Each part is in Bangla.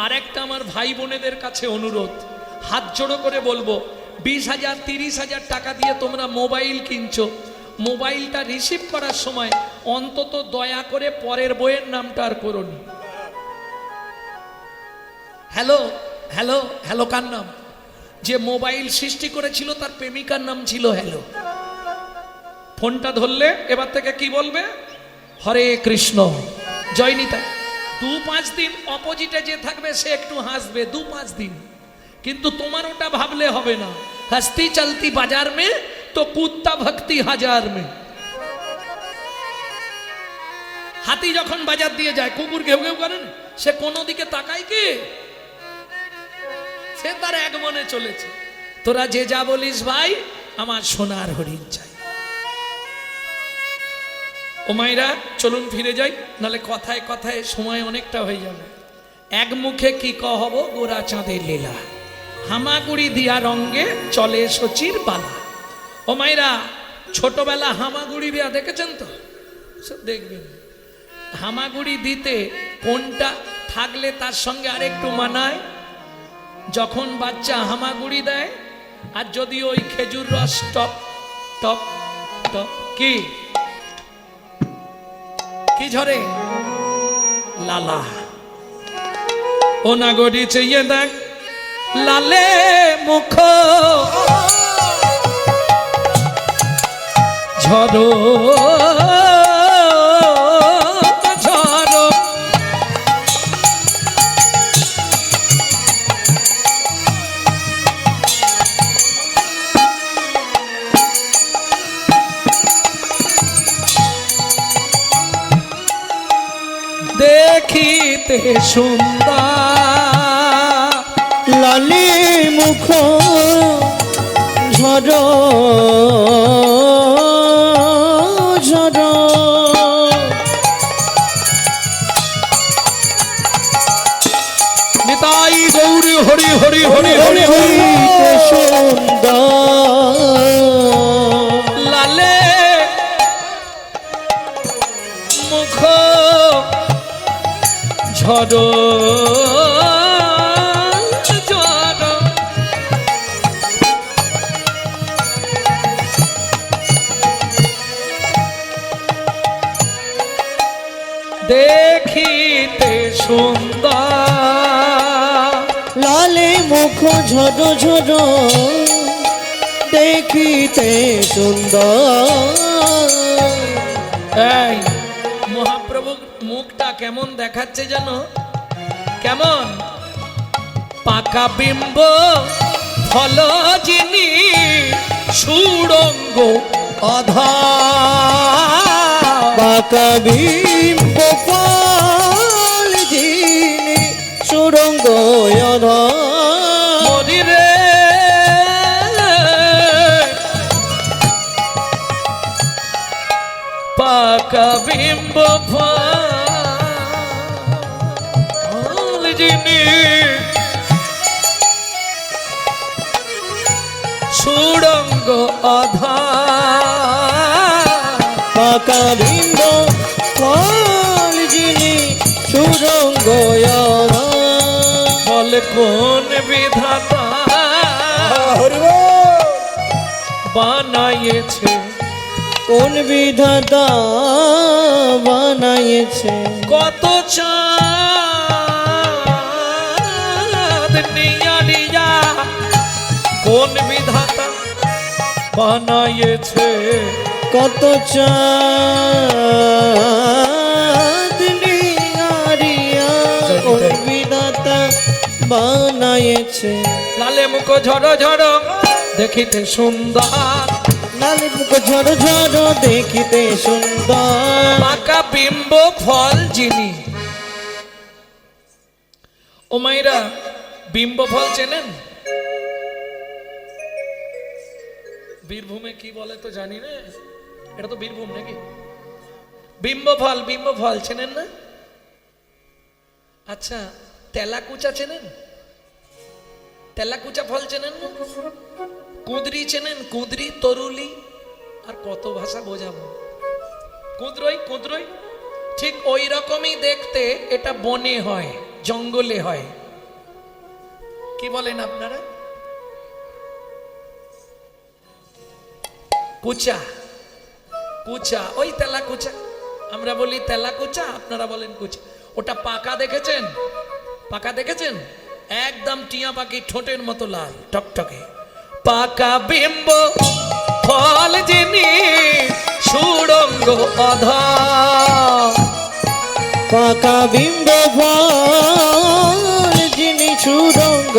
আর একটা আমার ভাই বোনেদের কাছে অনুরোধ, হাত জোড়ো করে বলবো, 20,000 30,000 টাকা দিয়ে তোমরা মোবাইল কিনছো, মোবাইলটা রিসিভ করার সময় অন্তত দয়া করে পরের বইয়ের নামটা আর করোনি। হ্যালো হ্যালো হ্যালো কার নাম? যে মোবাইল সৃষ্টি করেছিল তার প্রেমিকার নাম ছিল হ্যালো। ফোনটা ধরলে এবার থেকে কি বলবে? হরে কৃষ্ণ, জয় নিতাই। 2-5 দিন অপোজিটে যে থাকবে সে একটু হাসবে, 2-5 দিন, কিন্তু তোমার ওটা ভাবলে হবে না। হাসতি চলতি বাজার মে তো কুত্তা ভক্তি হাজার মে। হাতি যখন বাজার দিয়ে যায়, কুকুর ঘেউ ঘেউ করেন, সে কোনো দিকে তাকায় কি? সে তার এক মনে চলেছে। তোরা যে যা বলিস ভাই, আমার সোনার হরিণ চাই। ও মাইরা, চলুন ফিরে যাই, নালে কথায় কথায় সময় অনেকটা হয়ে যাবে। এক মুখে কি কহব গোরা চাঁদের লীলা, হামাগুড়ি দিয়া রঙ্গে চলে শচীর বালা। ও মাইরা, ছোটবেলা হামাগুড়ি দিয়া দেখেছেন তো? সব দেখবেন। হামাগুড়ি দিতে কোনটা থাকলে তার সঙ্গে আরেকটু মানায়? যখন বাচ্চা হামাগুড়ি দেয়, আর যদি ওই খেজুর রস টপ টপ টপ কি কি ঝরে, লালা। ও না গড়ি চেয়ে দেখ, লালে মুখ ঝরো ঝরো। দেখিতে সুন্দর লালি মুখ ঝরো ঝরো। নিতাই গৌরী হরি হরি হরি হরি হরি। সুন্দর লালে মুখ ঝরো ঝরো। দেখিতে সুন্দর লালে মুখ ঝরো ঝরো, দেখিতে সুন্দর। এই মহাপ্রভু মুখটা কেমন দেখাচ্ছে জানো? কেমন? পাকা বিম্ব ফল যিনি সুড়ঙ্গ অধর। বাঁকা বিম্ব ফল যিনি সুরঙ্গ অধর। মরি রে পাকা বিম্ব ফল যিনি সুড়ঙ্গ অধর। বাঁকা বিম্ব ফল যিনি সুরঙ্গ অধর। বলে কোন বিধাতা বানাইছে, কোন বিধাতা বানাইছে। কত চাঁদ নিয়া কোন বিধাতা বানাইছে। কত চাঁদ নিয়া কোন বিধাতা বানাইছে। লালে মুখ ঝড়ো ঝড়ো, দেখিতে সুন্দর। লালে মুখ ঝড়ো ঝড়ো, দেখিতে সুন্দর। পাকা বিম্ব ফল যিনি। ও মাইরা, বিম্ব ফল চেনেন? বীরভূমে কি বলে তো জানি না, এটা তো বীরভূম নাকি? বিম্ব ফল চেনেন না? আচ্ছা, তেলাকুচা চেনেন? তেলাকুচা ফল চেনেন না? কুঁদরি চেনেন? কুঁদরি, তরুলি, আর কত ভাষা বোঝাবো। কুঁদরই ঠিক ওই রকমই দেখতে। এটা বনে হয়, জঙ্গলে হয়। কি বলেন আপনারা? কুচা, কুচা, ওই তেলা কুচা, আমরা বলি তেলা কুচা, আপনারা বলেন কুচা। ওটা পাকা দেখেছেন? পাকা দেখেছেন? একদম টিয়া পাখি ঠোঁটের মতো লাল টকটকে। পাকা বিম্ব ফল যিনি সুড়ঙ্গ অধর, পাকা বিম্ব ফল যিনি সুরঙ্গ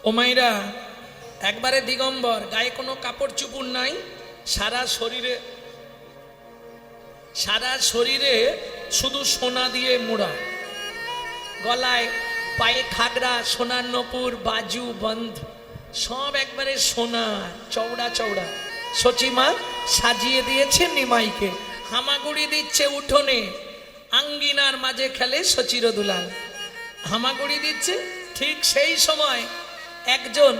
ও মাইরা একবারে দিগম্বর, গায়ে কোনো কাপড় চুপুর নাই, সারা শরীরে শুধু সোনা দিয়ে মোড়া, গলায় পায়ে খাগড়া, সোনার নপুর, বাজু, বন্ধ সব একবারে সোনা, চওড়া চওড়া। সচিমা সাজিয়ে দিয়েছে নিমাইকে, হামাগুড়ি দিচ্ছে উঠোনে, আঙ্গিনার মাঝে খেলে সচির দুলাল, হামাগুড়ি দিচ্ছে। ঠিক সেই সময় একজন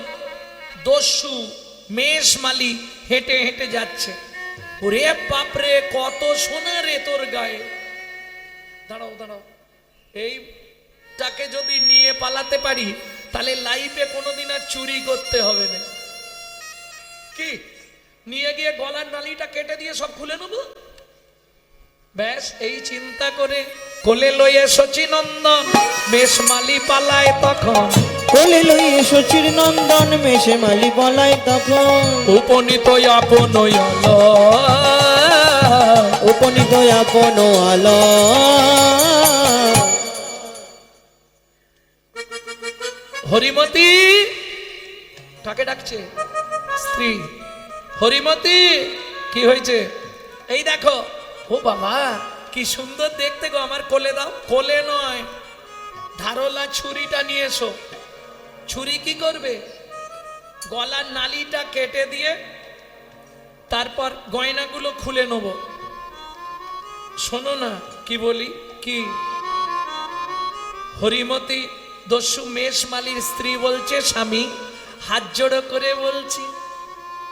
দস্যু মেষমালি হেঁটে হেঁটে যাচ্ছে। ওরে বাপরে, কত সোনা রে তোর গায়ে! দাঁড়াও দাঁড়াও, এইটাকে যদি নিয়ে পালাতে পারি তাহলে লাইফে কোনোদিন আর চুরি করতে হবে না। কি নিয়ে গিয়ে গলার নালিটা কেটে দিয়ে সব খুলে নেব? ব্যাস এই চিন্তা করে কোলে লয়ে সচিনন্দন মেষমালি পালায় তখন, কোলে লইয়ে শচীর নন্দন মেষে মালি বলায় তখন, উপনীত আপন উপনীত আপন আলো। হরিমতি, কাকে ডাকছে? স্ত্রী। হরিমতি, কি হয়েছে? এই দেখো। ও বাবা, কি সুন্দর দেখতে গো, আমার কোলে দাও। কোলে নয়, ধারলা ছুরিটা নিয়ে এসো। ছুরি কি করবে? গলার নালিটা কেটে দিয়ে তারপর গয়নাগুলো খুলে নেব। শোনো না কি বলি। কি? হরিমতি দস্যু মেষমালির স্ত্রী বলছে, স্বামী হাত জোড়ো করে বলছি।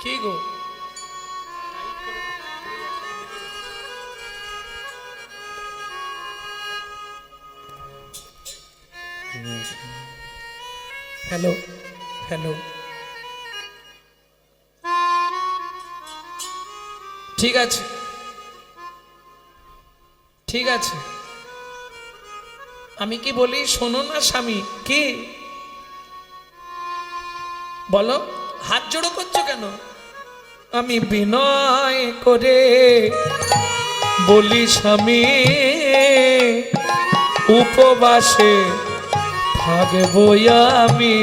কি গো? হ্যালো হ্যালো, ঠিক আছে ঠিক আছে, আমি কি বলি শোনো না স্বামী। কি বলো? হাত জোড়ো করছো কেন? আমি বিনয় করে বলি স্বামী, উপবাসে থাকবো আমি।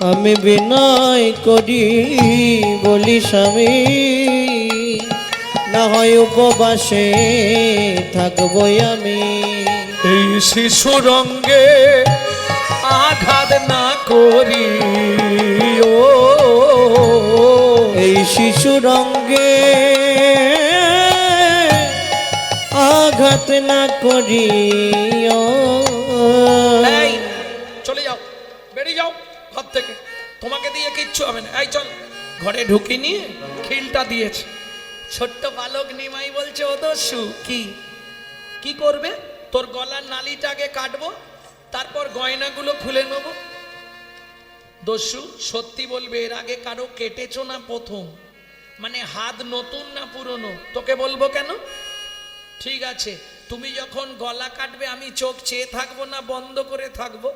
আমি বিনয় করি বলি স্বামী, না হয় উপবাসে থাকবো আমি। এই শিশু রঙ্গে আঘাত না করি, ও এই শিশু রঙ্গে আঘাত না করি। এই চলে যাও, বেরিয়ে যাও ঘর থেকে, তোমাকে দিয়ে কিচ্ছু হবে না। এই চল, ঘরে ঢুকি নিয়ে খিলটা দিয়েছে। ছোট্ট বালক নিমাই বলছে, ও দস্যু কি কি করবে? তোর গলার নালিটাকে কাটবো, তারপর গয়নাগুলো খুলে নেব। দস্যু সত্যি বলবে, এর আগে কারো কেটেছো না প্রথম? মানে হাত নতুন না পুরনো? তোকে বলবো কেন? ঠিক আছে, তুমি যখন গলা কাটবে আমি চোখ চেয়ে থাকবো না বন্ধ করে থাকবো,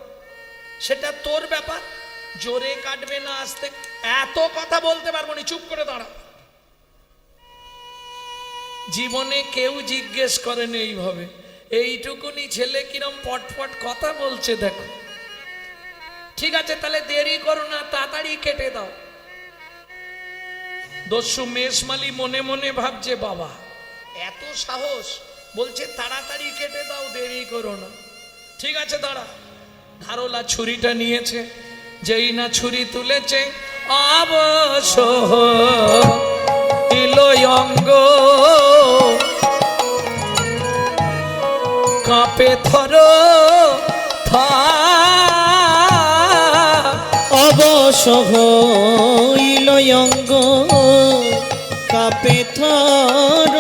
সেটা তোর ব্যাপার। জোরে কাটবে না আস্তে, এত কথা বলতে পারবো না, চুপ করে দাঁড়া। জীবনে কেউ জিজ্ঞেস করেন এইভাবে, এইটুকুনি ছেলে কিরম পটপট কথা বলছে দেখো। ঠিক আছে, তাহলে দেরি করো না, তাড়াতাড়ি কেটে দাও। দস্যু মেষমালি মনে মনে ভাবছে, বাবা এত সাহস, বলছে তাড়াতাড়ি কেটে দাও, দেরি করো না। ঠিক আছে দাঁড়া। ধারলা ছুরিটা নিয়েছে, যেই না ছুরি তুলেছে, অবসহ অঙ্গ কাঁপে থর অবসহ অঙ্গ কাঁপে থর।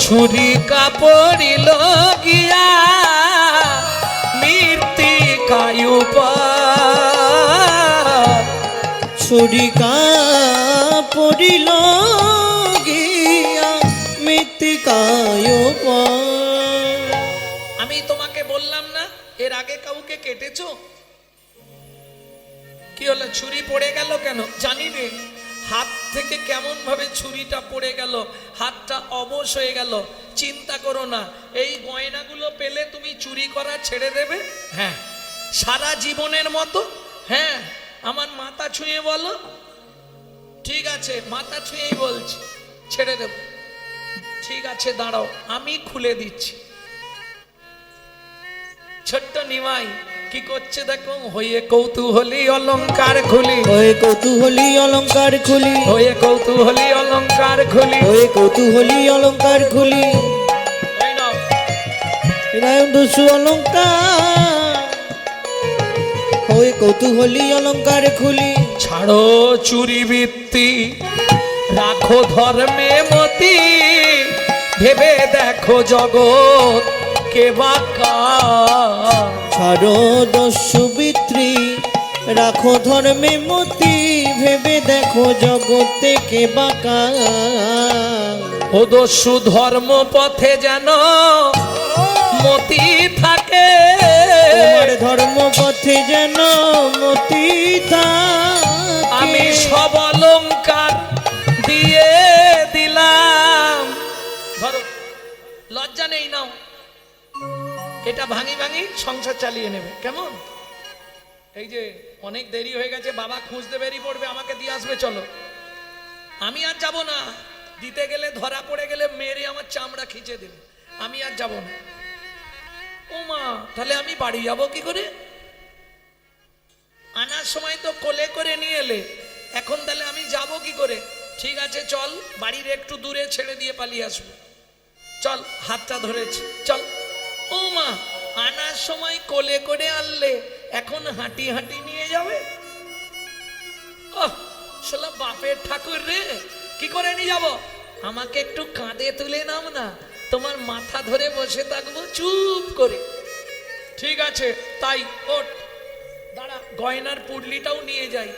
ছুরি কাপড়িল গিয়া মৃত্তিকায় ছুরিকা পড়িল গিয়া মৃত্তিকায় আমি তোমাকে বললাম না এর আগে কাউকে কেটেছো? কি হলো, ছুরি পড়ে গেল কেন? জানি রে, হাত থেকে কেমন ভাবে ছুরিটা পড়ে গেল, হাতটা অবশ হয়ে গেল। চিন্তা করো না, এই গয়নাগুলো পেলে তুমি চুরি করা ছেড়ে দেবে? হ্যাঁ, সারা জীবনের মতো। হ্যাঁ, আমার মাথা ছুঁয়ে বলো। ঠিক আছে, মাথা ছুঁয়েই বলছি, ছেড়ে দেব। ঠিক আছে, দাঁড়াও, আমি খুলে দিচ্ছি। ছোট্ট নিমাই কি করছে দেখো, হয়ে কৌতূহলী অলংকার খুলি, হয়ে কৌতূহলী অলংকার খুলি, হয়ে কৌতূহলী অলংকার খুলি, হয়ে কৌতূহলী অলংকার খুলি, এই নাও। হীরায়ন দস্যু অলংকার, হয়ে কৌতূহলী অলংকার খুলি। ছাড়ো চুরি বৃত্তি, রাখো ধর্মে মতি, ভেবে দেখো জগৎ কে বাকা। ছাড়ো দস্যু বিত্রি, রাখো ধর্মে মতি, ভেবে দেখো জগতে কে বাঁকা। ও দস্যু ধর্ম পথে যেন মতি থাকে, তোমার ধর্ম পথে যেন মতি থাকে। আমি সব অলংকার দিয়ে দিলাম। ধরো, লজ্জা নেই, নাও। এটা ভাঙি ভাঙি সংসার চালিয়ে নেবে, কেমন? এই যে অনেক দেরি হয়ে গেছে, বাবা খুঁজতে বেরিয়ে পড়বে, আমাকে দিয়ে আসবে, চলো। আমি আর যাব না, দিতে গেলে ধরা পড়ে গেলে মেরে আমার চামড়া খিঁচে দেবে, আমি আর যাব না। ও মা, তাহলে আমি বাড়ি যাব কি করে? আনার সময় তো কোলে করে নিয়ে এলে, এখন তাহলে আমি যাব কি করে? ঠিক আছে, চল, বাড়ির একটু দূরে ছেড়ে দিয়ে পালিয়ে আসবো, চল। হাতটা ধরেছি, চল। ও মা, আনার সময় কোলে করে আনলে, এখন হাঁটি হাঁটি নিয়ে যাবে? ওহ, শালা বাপের ঠাকুর রে, কি করে নিয়ে যাব? আমাকে একটু কাঁধে তুলে নাও না, তোমার মাথা ধরে বসে থাকবো চুপ করে। ঠিক আছে, তাই ওঠ। দাঁড়া, গয়নার পুডলিটাও নিয়ে যাই,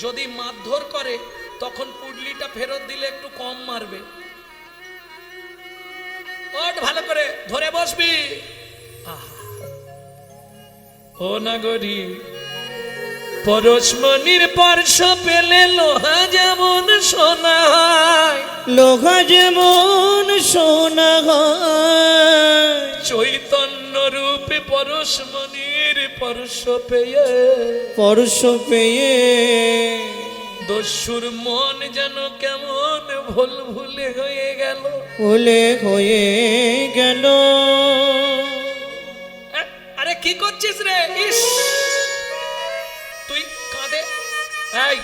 যদি মারধর করে তখন পুডলিটা ফেরত দিলে একটু কম মারবে। ওঠ, ভালো করে ধরে বসবি। আহা, ও নাগরী, পরশমণির স্পর্শ পেলে লোহা যেমন সোনা হয়, লোহা যেমন সোনা হয়, চৈতন্য রূপে পরশমণির স্পর্শ পেয়ে, পরশ পেয়ে দস্যুর মন যেন কেমন ভুল ভুলে হয়ে গেল। ভুলে হয়ে গেল। আরে কি করছিস রে? ইস, তুই কাঁধে, এই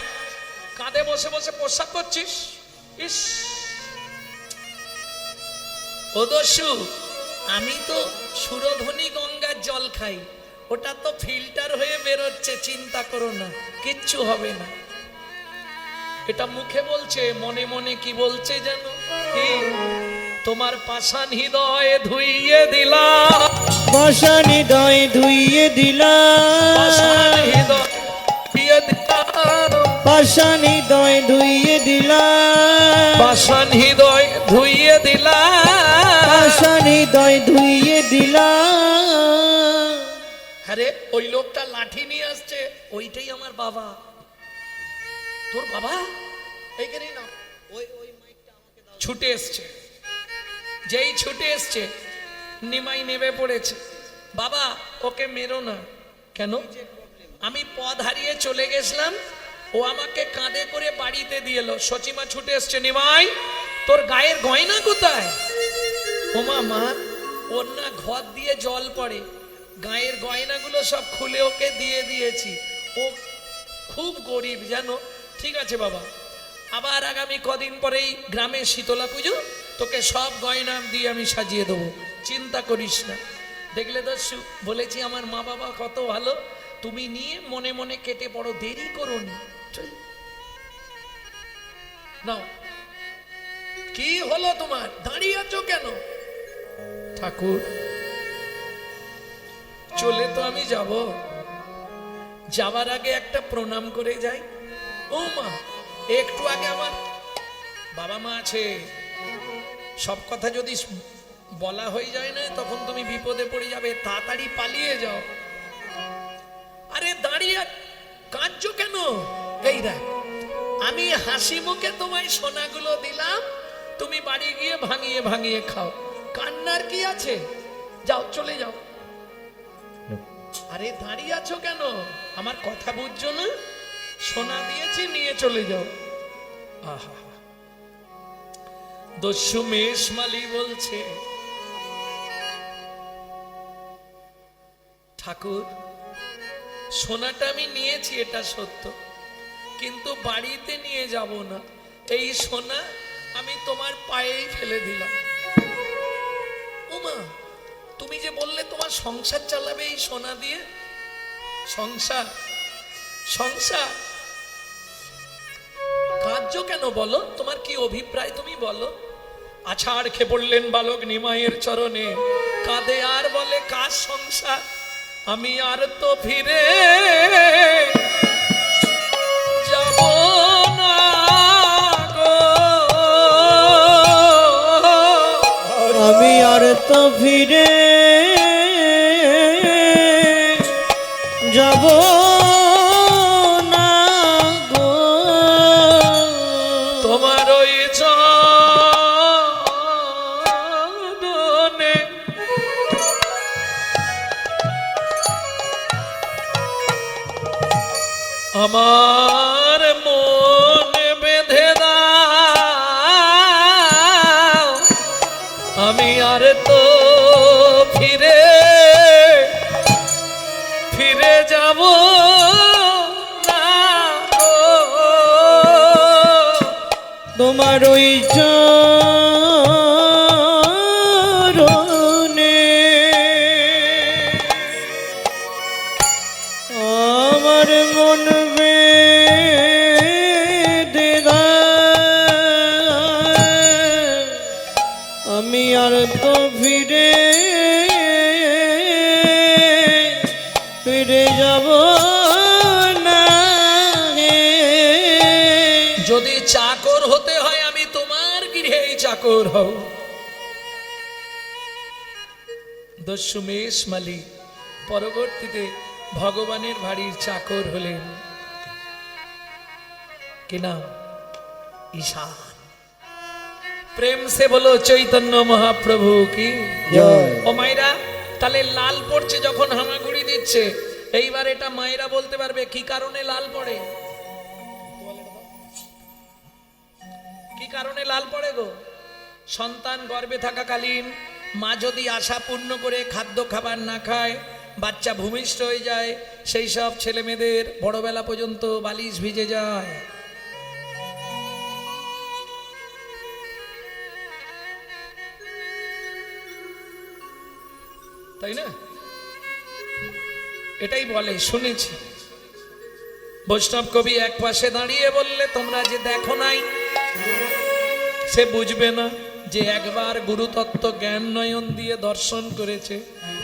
কাঁধে বসে বসে প্রসাব করছিস? ইস, ও দস্যু, আমি তো সুরধ্বনি গঙ্গার জল খাই, ওটা তো ফিল্টার হয়ে বেরোচ্ছে, চিন্তা করো না, কিচ্ছু হবে না। এটা মুখে বলছে, মনে মনে কি বলছে জানো? কি? তোমার পাষাণ হৃদয় ধুইয়ে দিলাম, পাষাণ হৃদয় ধুইয়ে দিলাম, পাষাণ হৃদয় ধুইয়ে দিলাম, পাষাণ হৃদয় ধুইয়ে দিলাম, পাষাণ হৃদয় ধুইয়ে দিলাম। পাষাণ হৃদয় ধুইয়ে দিলাম। আরে ওই লোকটা লাঠি নিয়ে আসছে, ওইটাই আমার বাবা। তোর বাবা এইখানেই না, ওই মাইকটা আমাকে দাও। ছুটে এসছে, যেই ছুটে এসছে নিমাই নেমে পড়েছে। বাবা, ওকে মেরো না। কেন? আমি পথ হারিয়ে চলে গেছিলাম, ও আমাকে কাঁধে করে বাড়িতে দিয়ে এলো। সচিমা ছুটে এসছে, নিমাই তোর গায়ের গয়না কোথায়? ওমা মা, ওর না ঘর দিয়ে জল পড়ে, গায়ের গয়নাগুলো সব খুলে ওকে দিয়ে দিয়েছি, ও খুব গরিব জানো। ঠিক আছে বাবা, আবার আগামী কদিন পরেই গ্রামে শীতলা পুজো, তোকে সব গয়না দিয়ে আমি সাজিয়ে দেবো, চিন্তা করিস না। দেখলে দস্যু, বলেছি আমার মা বাবা কত ভালো, তুমি নিয়ে মনে মনে কেটে পড়ো, দেরি করো নি। চল নাও, কি হলো তোমার, দাঁড়িয়ে আছো কেন? ঠাকুর, চলে তো আমি যাব, যাবার আগে একটা প্রণাম করে যাই। ও মা, একটু আগে আমার বাবা মা আছে, সব কথা যদি বলা হয়ে যায় না তখন তুমি বিপদে পড়ে যাবে, তাড়াতাড়ি পালিয়ে যাও। আরে দাঁড়িয়ে কাঁদছো কেন? এই দেখ, আমি হাসি মুখে তোমায় সোনাগুলো দিলাম, তুমি বাড়ি গিয়ে ভাঙিয়ে ভাঙিয়ে খাও, কান্নার কি আছে? যাও, চলে যাও। আরে দাঁড়িয়ে আছো কেন? আমার কথা বুঝছো না? সোনা দিয়েছি, নিয়ে চলে যাও। আহা, দস্যু মেষমালি বলছে, ঠাকুর, সোনাটা আমি নিয়েছি, এটা সত্য, কিন্তু বাড়িতে নিয়ে যাব না। এই সোনা আমি তোমার পায়েই ফেলে দিলাম। ওমা, তুমি যে বললে তোমার সংসার চালাবে এই সোনা দিয়ে, সংসার সংসার কার্য কেন বলো? তোমার কি অভিপ্রায় তুমি বলো? আছাড় খেয়ে পড়লেন বালক নিমাইয়ের চরণে, কাঁদে আর বলে, কার সংসার? আমি আর তো ফিরে যাব না গো, আমি আর তো ফিরে যাব না গো, তোমার ওই চরণে আমার মন বেঁধে দাও, আমি আর তো ফিরে ফিরে যাব না গো। তোমার ওই চরণে আমার মন বেঁধে দাও, আমি আর তো ফিরে ফিরে যাব না। যদি চাকর হতে হয় আমি তোমার গৃহেই চাকর হব। দস্যু মেষমালি পরবর্তীতে ভগবানের বাড়ির চাকর হলেন। কি নাম? ঈশান। প্রেম সে বলো চৈতন্য মহাপ্রভু কি জয়। ও মায়েরা, তাহলে লাল পড়ছে যখন হামাগুড়ি দিচ্ছে, এইবার এটা মায়েরা বলতে পারবে কি কারণে লাল পড়ে? কি কারণে লাল পড়ে গো? সন্তান গর্ভে থাকাকালীন মা যদি আশা পূর্ণ করে খাদ্য খাবার না খায়, বাচ্চা ভূমিষ্ঠ হয়ে যায়, সেই সব ছেলে মেয়েদের বড়বেলা পর্যন্ত বালিশ ভিজে যায়। তাই না? এটাই বলে, শুনেছি। বৈষ্ণব কবি এক পাশে দাঁড়িয়ে বললে, তোমরা যে দেখো নাই সে বুঝবে না, যে একবার গুরুতত্ত্ব জ্ঞান নয়ন দিয়ে দর্শন করেছে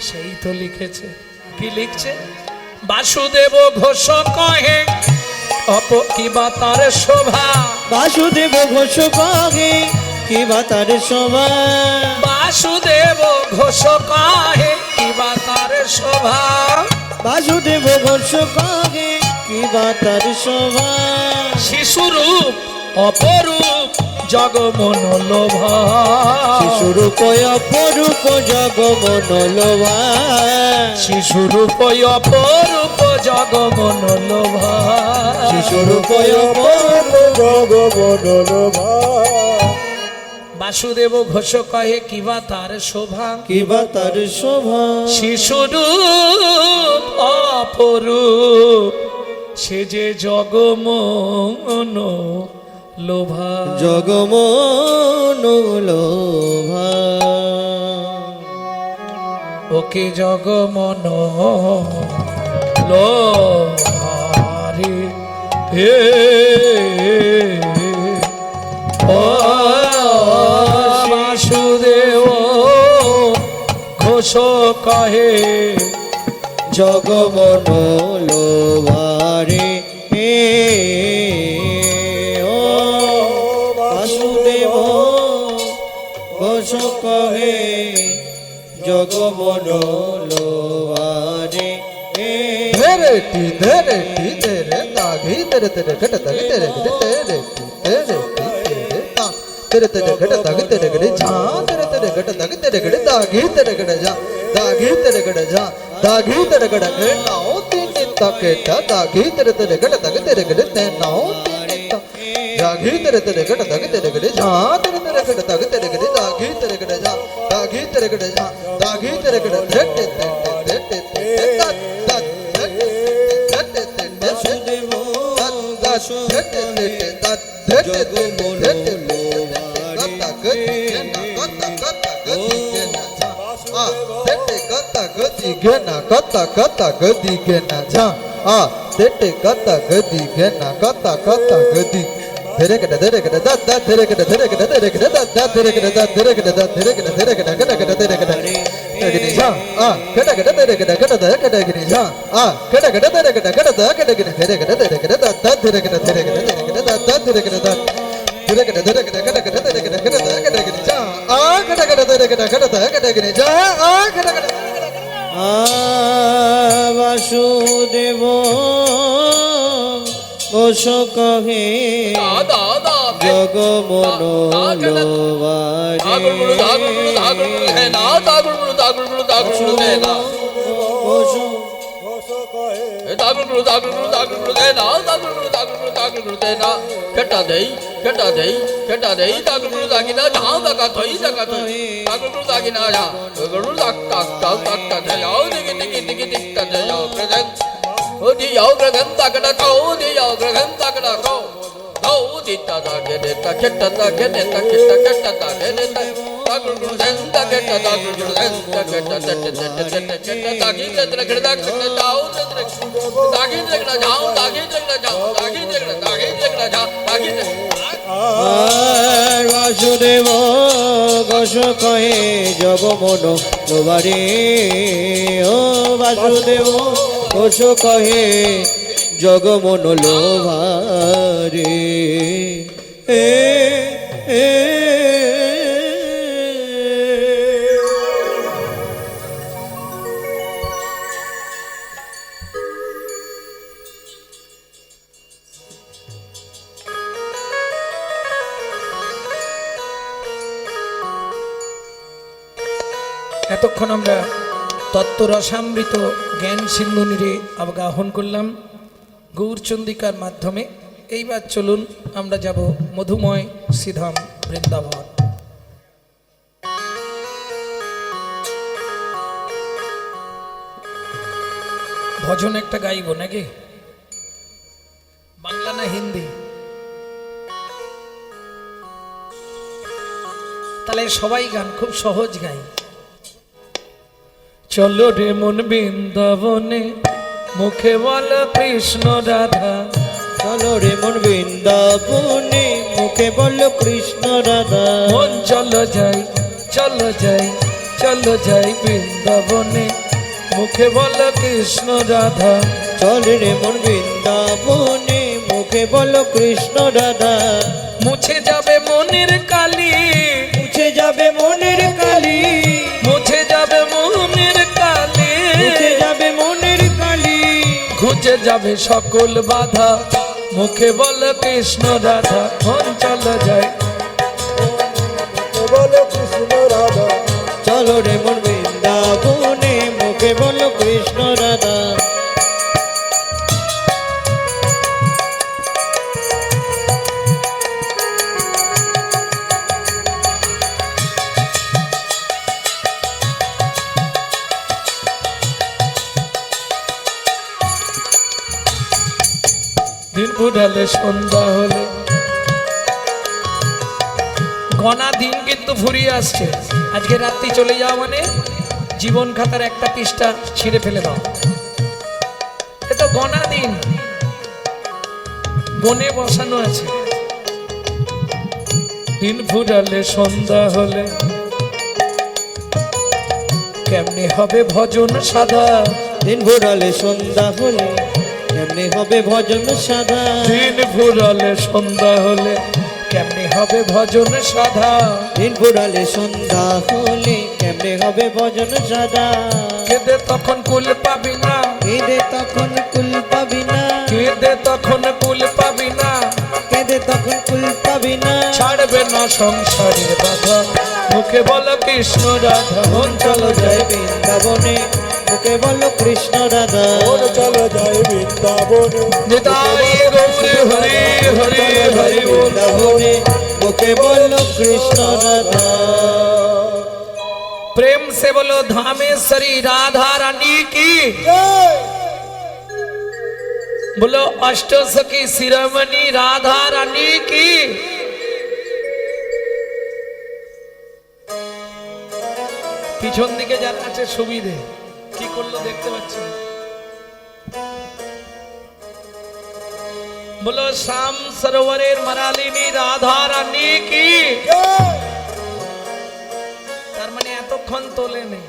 সেই তো লিখেছে। কি লিখছে? বাসুদেব ঘোষ কহে কিবা তার শোভা, বাসুদেব ঘোষ কহে কিবা তার শোভা, বাসুদেব ঘোষ কহে কিবা তার শোভা, বাসুদেব ঘোষ কহে কিবা তার শোভা, শিশুরূপ অপরূপ জগমন লোভা, শিশুরূপ অপরূপ জগমন লোভা, শিশুরূপ অপরূপ জগমন লোভা, শিশুরূপ অপরূপ জগমন লোভা, বাসুদেব ঘোষ কহে কিবা তার শোভা, কিবা তার শোভা, শিশুরূপ অপরূপ সে যে জগমন লোভা, জগমন লোভা, ওকে জগমন লোভারে হে ও কোষ কহে জগমনোলবারে ও বাসুদেব ঘোষ কহে জগমনোলবারে ধেরে টি ধেরে দাগি তেরে তেরে ঘট দাগি তেরে ঘট তেরে টি ধেরে টি তেরে তা तेरे तेरे घट दागी तेरे घड़े जा तेरे तेरे घट दागी तेरे घड़े दागी तेरे घड़े जा दागी तेरे घड़े जा दागी तेरे घड़े घे नाओ तीन तके ता दागी तेरे तेरे घट दागी तेरे घड़े ते नाओ तीन ता दागी तेरे तेरे घट दागी तेरे घड़े जा तेरे तेरे घट दागी तेरे घड़े दागी तेरे घड़े जा दागी तेरे घड़े जा दागी तेरे घड़े धे ते ते ते ते ते ता ता धे ते ते বাসুদেব ঘোষ धे ते ता धे ते ते धे ते kata kata gadi gena ja a tete kata gadi gena kata kata gadi tere kada tere kada da da tere kada tere kada tere kada da da tere kada da tere kada da tere kada tere kada kada kada tere kada gini ja a kada kada tere kada kada da kada gini ja a kada kada tere kada kada da kada gini tere kada tere kada da da tere kada tere kada tere kada da da tere kada da tere kada tere kada kada kada tere kada kada da kada gini ja a kada kada tere kada kada da kada gini ja a kada kada Basudeb Ghosh কহে বাসুদেব ঘোষ কহে জগমন লোবারে ও বাসুদেব ঘোষ কহে জগমন লোভারে এতক্ষণ আমরা তত্ত্বরসামৃত জ্ঞান সিন্ধু নীরে অবগাহন করলাম গৌরচন্দিকার মাধ্যমে। এইবার চলুন আমরা যাব মধুময় শ্রীধাম বৃন্দাবন। ভজন একটা গাইব নাকি, বাংলা না হিন্দি? তাহলে সবাই গান, খুব সহজ গাই। চলো রে মন বৃন্দাবনে, মুখে বল কৃষ্ণ রাধা। চলো রে মন বৃন্দাবনে, মুখে বল কৃষ্ণ রাধা। মন চলো যাই, চলো যাই, চলো যাই বৃন্দাবনে, মুখে বল কৃষ্ণ রাধা। চল রে মন বৃন্দাবনে, মুখে বল কৃষ্ণ রাধা। মুছে যাবে মনের কালি, মুছে যাবে মনের কালি, মুছে যাবে মনের কালি, মুছে যাবে মনের কালি। ঘুচে যাবে সকল বাধা, মুখে বল কৃষ্ণ রাধা। মন চলো যাই, বলো কৃষ্ণ রাধা। চলো রে মন বৃন্দাবনে, মুখে বল কৃষ্ণ রাধা। দিন ফুরালে সন্ধ্যা হলে, গনা দিন কিন্তু ফুরিয়ে আসছে। আজকে রাত্রি চলে যাওয়া মানে জীবন খাতার একটা পৃষ্ঠা ছিঁড়ে ফেলে দাও। এ তো গনা দিন, বনে বসানো আছে। দিন ফুরালে সন্ধ্যা হলে, কেমনে হবে ভজন সাধা, দিন ঘুরালে সন্ধ্যা হলে কেমনে হবে ভজন সাধা, দিন ফুরালে সন্ধ্যা হলে কেমনে হবে ভজন সাধা, দিন ঘুরালে সন্ধ্যা হলে কেমনে হবে ভজন সাধা, কেঁদে তখন কুল পাবি না, কেঁদে তখন কুল পাবি না, কেঁদে তখন কুল পাবি না, কেঁদে তখন কুল পাবি না, ছাড়বে না সংসারের বাধা, মুখে বলো কৃষ্ণ রাধা, মন চলো জয় জয় বৃন্দাবনে, মুখে বলো কৃষ্ণ রাধা, চলো জয় বৃন্দাবনে, নিতাই গৌর হরি হরি হরি বল। বৃন্দাবনে, মুখে বলো কৃষ্ণ রাধা। प्रेम से बोलो धामेश्वरी राधा रानी की, बोलो अष्टसखी शिरोमणि राधा रानी की। পিছন দিকে যারা আছে সুবিধে কি করলো দেখতে পাচ্ছেন, बोलो श्याम सरोवरेर मरालिनी राधा रानी की। তার মানে এতক্ষণ তোলে নেই।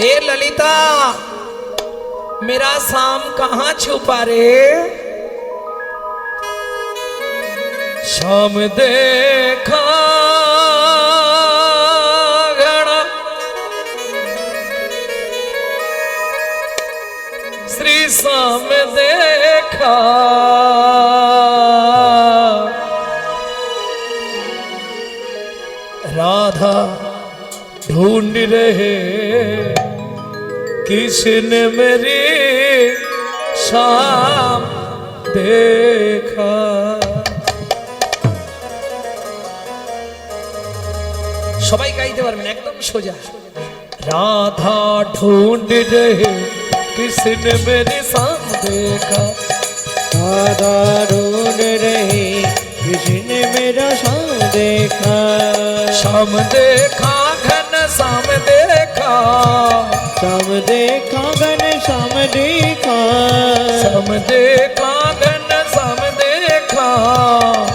ए ललिता मेरा शाम कहाँ छुपा रे, शाम देखा घड़ा श्री शाम देखा, राधा ढूंढ रहे किसने मेरी शाम देखा। সবাই গাইতে পারবেন একদম সোজা। রাধা ढूंढ रहे किसने मेरी शाम देखा, राधा ढूंढ रहे किसने मेरा शाम देखा, शाम देखा घन शाम देखा, शाम देखा घन शाम देखा, शाम देखा घन शाम देखा,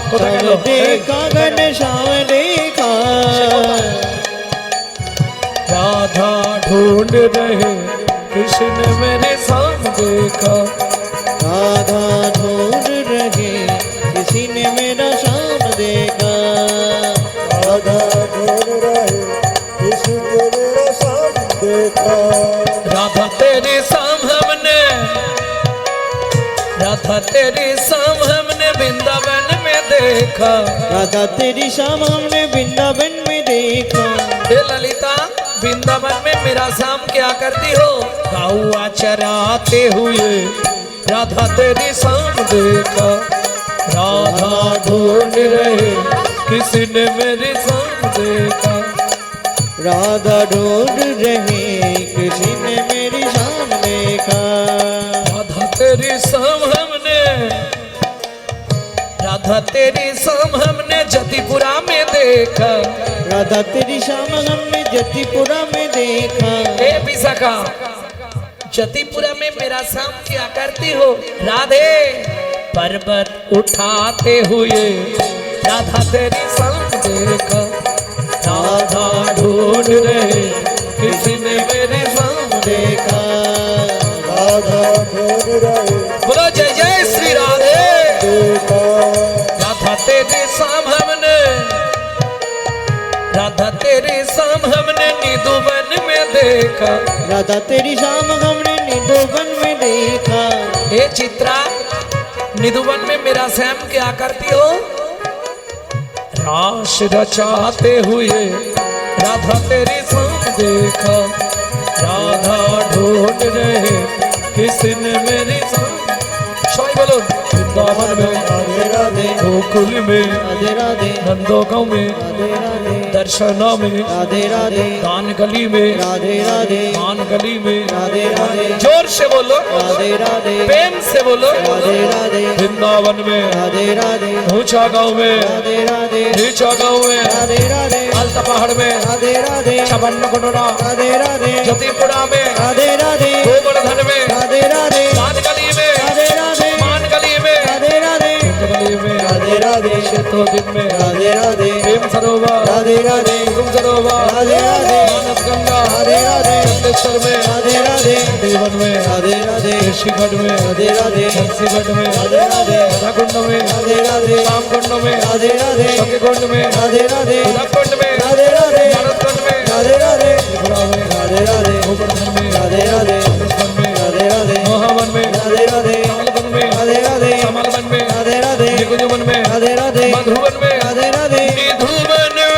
शाम देखा घन शाम देखा, राधा ढूंढ रहे किसने मेरे शाम देखा, राधा ढूंढ रहे किसी ने मेरा शाम देखा, राधा ढूंढ रहे किसी ने मेरा शाम देखा, राधा तेरी शाम हमने, राधा तेरी शाम हमने वृंदावन में देखा, राधा तेरी शाम हमने वृंदावन में देखा, हे ललिता वृंदावन में मेरा शाम क्या करती हो, गौआ चराते हुए राधा तेरी शाम देखा, राधा ढूंढ रहे किसी ने मेरी शाम देखा, राधा ढूंढ रहे किसी ने मेरी शाम देखा, राधा तेरी शाम हमने, राधा तेरी शाम हमने जतिपुरा में देखा, राधा तेरी शाम हमने जतिपुरा में देखा, हे विशाखा जतिपुरा में मेरा शाम क्या करती हो, राधे पर्वत उठाते हुए राधा तेरी शाम देखा, राधा ढूंढ रहे किसी ने मेरी शाम देखा, राधा ढूंढ रहे बोलो जय जय श्री राधे। राधा तेरी शाम हमने, राधा तेरी शाम हमने निधुवन में देखा, राधा तेरी शाम हमने निधुवन में देखा, हे चित्रा निधुवन में मेरा श्याम क्या करती हो, रास रचाते हुए राधा तेरी शाम देखा, राधा ढूंढ रहे किसने मेरी शाम, सबाई बोलो वृंदावन में, राधे राधे गोकुल में, राधे राधे नंदोगांव में, राधे राधे दर्शना में, राधे राधे दान गली में, राधे राधे मान गली में, राधे राधे जोर से बोलो, राधे राधे प्रेम से बोलो, राधे राधे वृंदावन में, राधे राधे ऊंचा गांव में, राधे राधे नीचा गांव में, राधे राधे अलता पहाड़ में, राधे राधे छबन्न कोटरा, राधे राधे जतीपुरा में, राधे राधे गोवर्धन में, राधे राधे दान गली में, राधे द्वीप में राधे राधे प्रेम सरोवर राधे राधे कुसुम सरोवर राधे राधे मानस गंगा राधे राधे चंदेश्वर में राधे राधे देवन में राधे राधे ऋषिगढ़ में राधे राधे बंसीगढ़ में राधे राधे राधाकुंड में राधे राधे रामकुंड में राधे राधे सखीकुंड में राधे राधे राधाकुंड में राधे राधे भरतकुंड में राधे राधे त्रिपुरा में राधे राधे गोवर्धन में राधे राधे बृंदावन में राधे राधे मोहावन में राधे राधे कमलवन में राधे राधे कमलवन में राधे राधे निकुंजवन में राधे राधे मधुवन में राधे राधे निधुवन में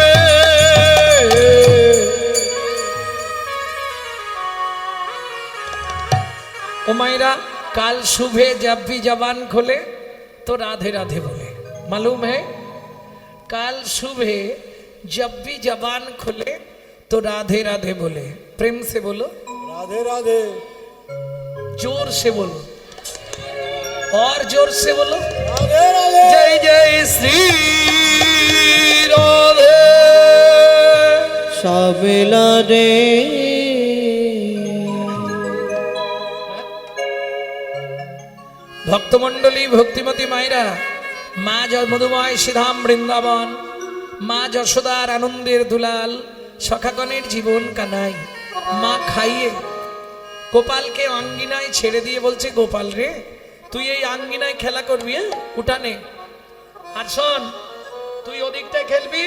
ओ मायरा काल सुबह जब भी जबान खोले तो राधे राधे बोले मालूम है काल सुबह जब भी जबान खोले तो राधे राधे बोले प्रेम से बोलो राधे राधे जोर से बोलो और जोर से बोलो राधे राधे जय जय श्री राधे शामिला रे ভক্তমণ্ডলী ভক্তিমতী মায়েরা মা মধুময় শ্রীধাম বৃন্দাবন মা যশোদার আনন্দের দুলাল সখাগণের জীবন কানাই মা খাইয়ে গোপালকে আঙ্গিনায় ছেড়ে দিয়ে বলছে গোপাল রে তুই এই আঙ্গিনায় খেলা করবি হ্যাঁ উঠানে আর শোন তুই ওদিকটায় খেলবি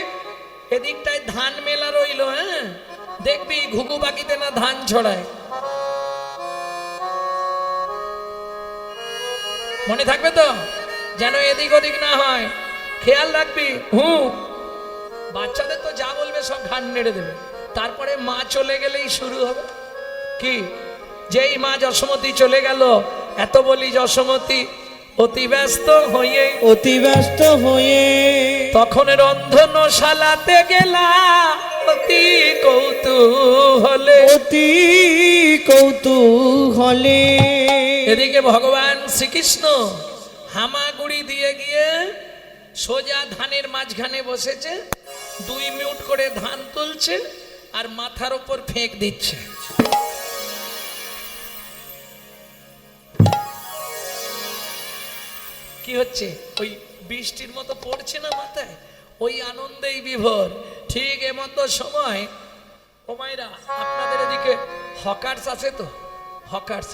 এদিকটায় ধান মেলা রইল হ্যাঁ দেখবি ঘুঘু বাকিতে না ধান ছড়ায় মনে থাকবে তো যেন এদিক ওদিক না হয় খেয়াল রাখবি বাচ্চাদের তো যা বলবে সব ঘান নেড়ে দেবে তারপরে মা চলে গেলেই শুরু হবে কি যেই মা যশোমতী চলে গেল এত বলি যশোমতী অতি ব্যস্ত হয়ে তখন রন্ধনশালাতে গেলা অতি কৌতূহলে এদিকে ভগবান শ্রীকৃষ্ণ হামাগুড়ি দিয়ে গিয়ে সোজা ধানের মাঝখানে বসেছে 2 মিনিট করে ধান তুলছে আর মাথার উপর ফেঁক দিচ্ছে কি হচ্ছে ওই বৃষ্টির মতো পড়ছে না মাথায় ওই আনন্দেই বিভোর ঠিক এমতো সময় ও মায়েরা আপনাদের এদিকে হকার্স আছে তো হকার্স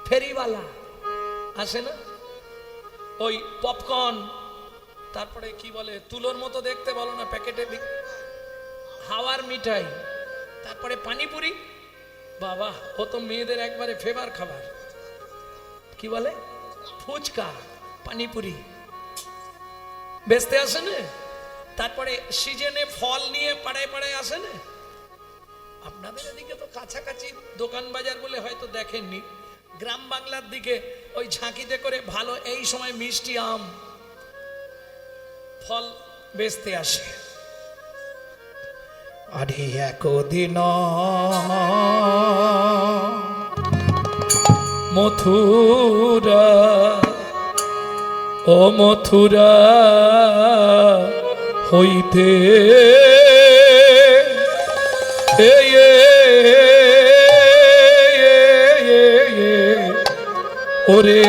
ফেরিওয়ালা আসে না ওই পপকর্ন তারপরে কি বলে তুলোর মতো দেখতে বলো না প্যাকেটে হাওয়ার মিঠাই তারপরে পানিপুরি বাবা ও তো মেয়েদের একবারে ফেভার খাবার কি বলে ফুচকা পানিপুরি বেচতে আসে না তারপরে সিজনে ফল নিয়ে পাড়ায় পাড়ায় আসে না আপনাদের এদিকে তো কাছাকাছি দোকান বাজার বলে হয়তো দেখেননি গ্রাম বাংলার দিকে ওই ঝাঁকিতে করে ভালো এই সময় মিষ্টি আম ফল বেচতে আসে আরে একদিন মথুরা ও মথুরা হইতে ওরে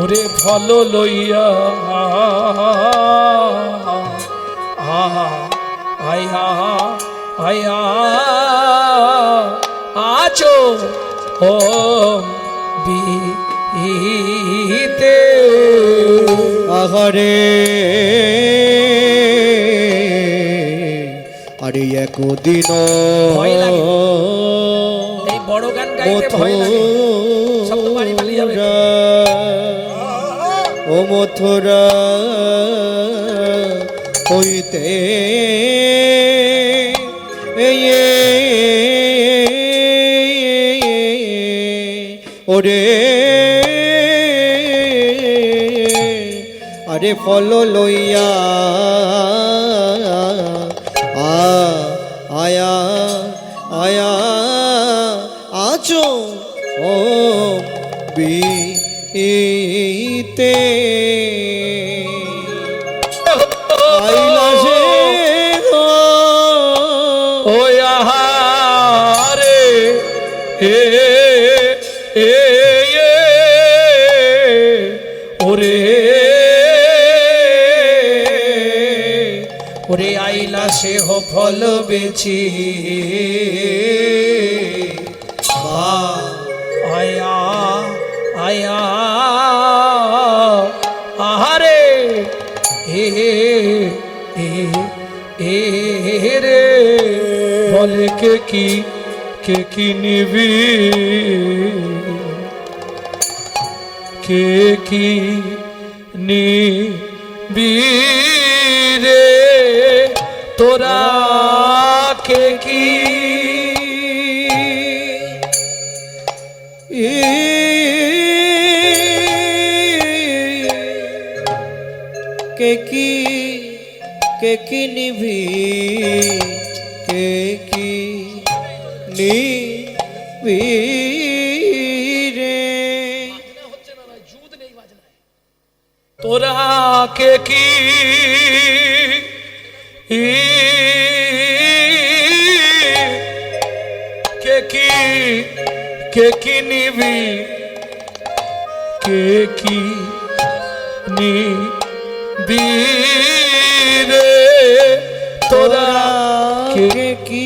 ওরে ফল লইয়া আয়া আয়া আচো ও বিতে আহারে আরে একদিন ভয় লাগে। এই বড় গান গাইতে ভয় লাগে সব তো বাড়ি পালিয়ে যাবে ও মথুরা হইতে ওরে আরে ফল লইয়া আয়া আয়া আছো ও বিতে আইলা সে ও আহারে এ এ এ সেহ ফল বেছি আয়া আয়া আহারে এ এ রে বলে কে কি নিবি কে কি নিবি রে তোরা কে কি কে কি নিবি কে কি নিবি রে তোরা কে কি কে কি নিবি কে কি নিবি রে তোরা কে কি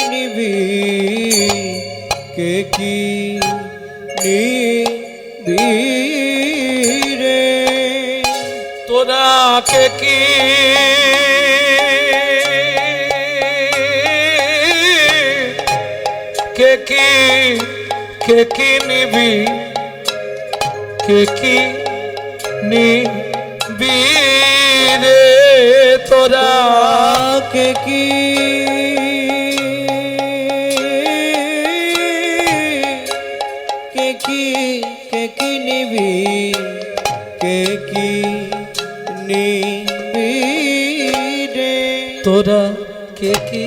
নিবি কে কি নিবি রে তোরা কে কি নিবি কে কি নিবি রে তোরা কে কি নিবি কে কি নিবি রে তোরা কে কি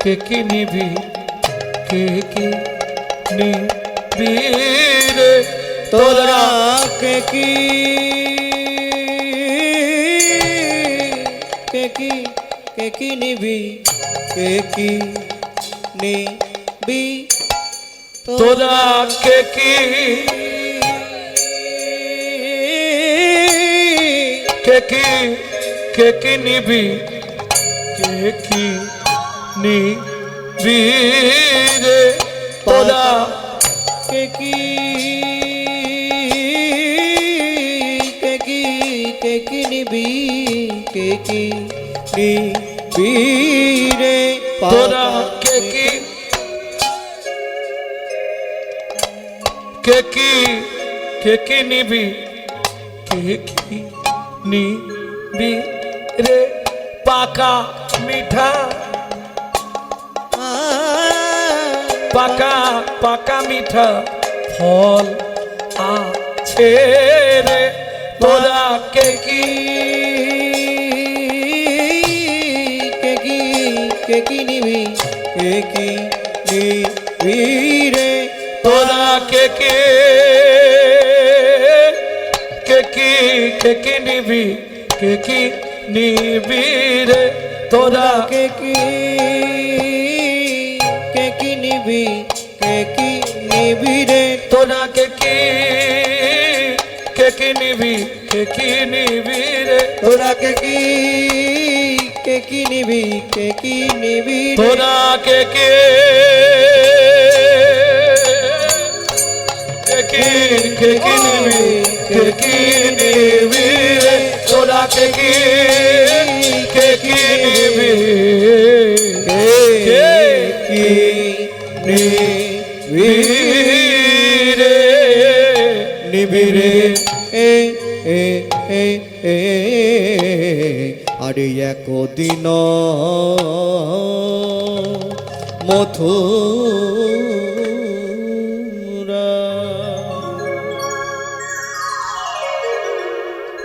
কে কি নিবি কে কি নিবি রে তোরা কে কি নিবি কে কি নিবি তোরা কে কি নিবি কে কি নিবি রে তোরা কে কি নিবি কে কি নিবি রে তোরা কে কি নিবি কে কি নিবি রে পাকা মিঠা পাকা মিঠা ফল আছে রে তোরা কে কি নিবি কে কি নিবি রে তোরা কে কি নিবি কে কি নিবি রে তোরা কে কি নিবি রে তোরা কে কি নিবি রে তোরা কে কি নিবি তোরা কে কি নিবি রে তোরা কে কি নিবি নিবি রে আরে একদিন মথুর